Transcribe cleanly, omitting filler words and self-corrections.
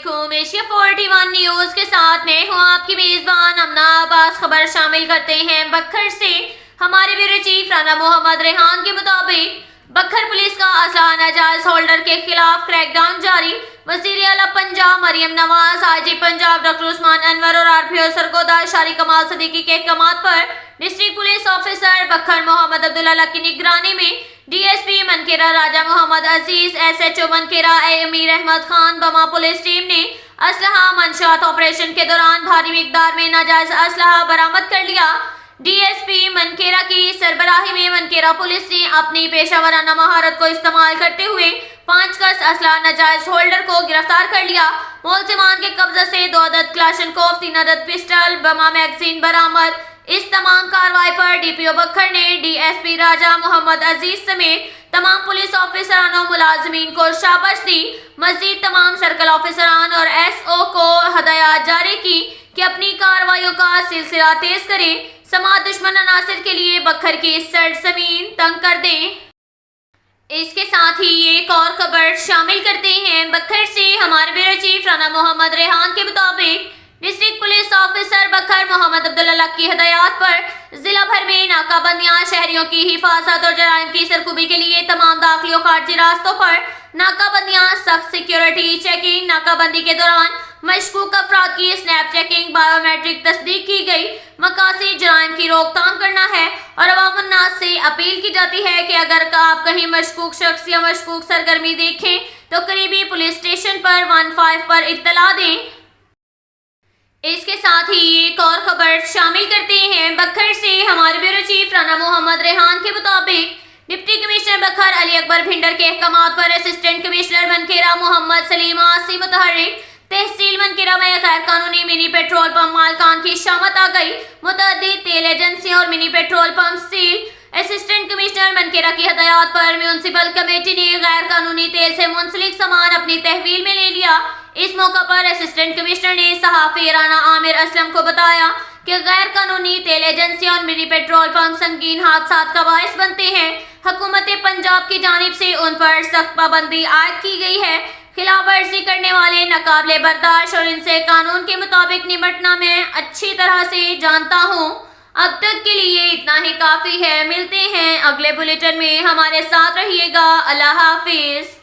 علیکم Asia 41 news کے ساتھ میں ہوں آپ کی میزبان امنا عباس۔ خبر شامل کرتے ہیں بکھر سے۔ ہمارے بیورو چیف رانا محمد ریحان کے مطابق بکھر پولیس کا اسلحہ ناجائز ہولڈر کے خلاف کریک ڈاؤن جاری۔ وزیر اعلیٰ پنجاب مریم نواز، آئی جی پنجاب ڈاکٹر عثمان انور اور RPO سرگودا شاری کمال صدیقی کے احکامات پر ڈسٹرکٹ پولیس آفیسر بکھر محمد عبداللہ کی نگرانی میں DSP منکیرا راجہ محمد عزیز، SHO منکیرا امیر احمد خان، بما پولیس ٹیم نے اسلحہ منشیات آپریشن کے دوران بھاری مقدار میں ناجائز اسلحہ برآمد کر لیا۔ DSP منکیرا کی سربراہی میں منکیرا پولیس نے اپنی پیشہ ورانہ مہارت کو استعمال کرتے ہوئے 5 کس اسلحہ ناجائز ہولڈر کو گرفتار کر لیا۔ ملزمان کے قبضے سے 2 عدد کلاشنکوف، 3 عدد پسٹل، بما میگزین برآمد۔ اس تمام کارروائی پر DPO بکھر نے DSP راجہ محمد عزیز سمیت تمام پولیس آفیسران و ملازمین کو شاباش دی۔ مزید تمام سرکل آفیسران اور SO کو ہدایات جاری کی کہ اپنی کارروائیوں کا سلسلہ تیز کریں، سماعت دشمن عناصر کے لیے بکھر کی سرزمین تنگ کر دیں۔ اس کے ساتھ ہی ایک اور خبر شامل کرتے ہیں بکھر سے۔ ہمارے بیورو چیف رانا محمد ریحان کے مطابق ڈسٹرکٹ پولیس آفیسر بکھر محمد عبداللہ کی ہدایات پر ضلع بھر میں ناکہ بندیاں، شہریوں کی حفاظت اور جرائم کی سرخوبی کے لیے تمام داخلی و خارجی راستوں پر ناکہ بندیاں، سخت سیکیورٹی چیکنگ، ناکہ بندی کے دوران مشکوک افراد کی اسنیپ چیکنگ، بایو میٹرک تصدیق کی گئی۔ مقاصد جرائم کی روک تھام کرنا ہے اور عوام الناس سے اپیل کی جاتی ہے کہ اگر آپ کہیں مشکوک شخص یا مشکوک سرگرمی دیکھیں تو قریبی پولیس اسٹیشن پر 15 پر اطلاع دیں۔ اس کے ساتھ ہی ایک اور خبر شامل کرتے ہیں بکھر سے۔ ہمارے بیورو چیف رانا محمد ریحان کے مطابق ڈپٹی کمشنر بکھر علی اکبر بھنڈر کے احکامات پر اسسٹنٹ کمشنر منکیرا محمد سلیم آسی متحرک تحصیل منکیرا میں غیر قانونی منی پیٹرول پمپ مالکان کی شامت آ گئی۔ متعدد تیل ایجنسیوں اور mini petrol pump seal. Assistant commissioner Mankera کی ہدایات پر میونسپل کمیٹی نے غیر قانونی تیل سے منسلک سامان اپنی تحویل میں لے لیا۔ اس موقع پر اسسٹنٹ کمشنر نے صحافی رانا عامر اسلم کو بتایا کہ غیر قانونی تیل ایجنسیاں اور منی پیٹرول پمپ سنگین حادثات کا باعث بنتے ہیں۔ حکومت پنجاب کی جانب سے ان پر سخت پابندی عائد کی گئی ہے۔ خلاف ورزی کرنے والے ناقابل برداشت اور ان سے قانون کے مطابق نمٹنا میں اچھی طرح سے جانتا ہوں۔ اب تک کے لیے اتنا ہی کافی ہے۔ ملتے ہیں اگلے بلیٹن میں، ہمارے ساتھ رہیے گا۔ اللہ حافظ۔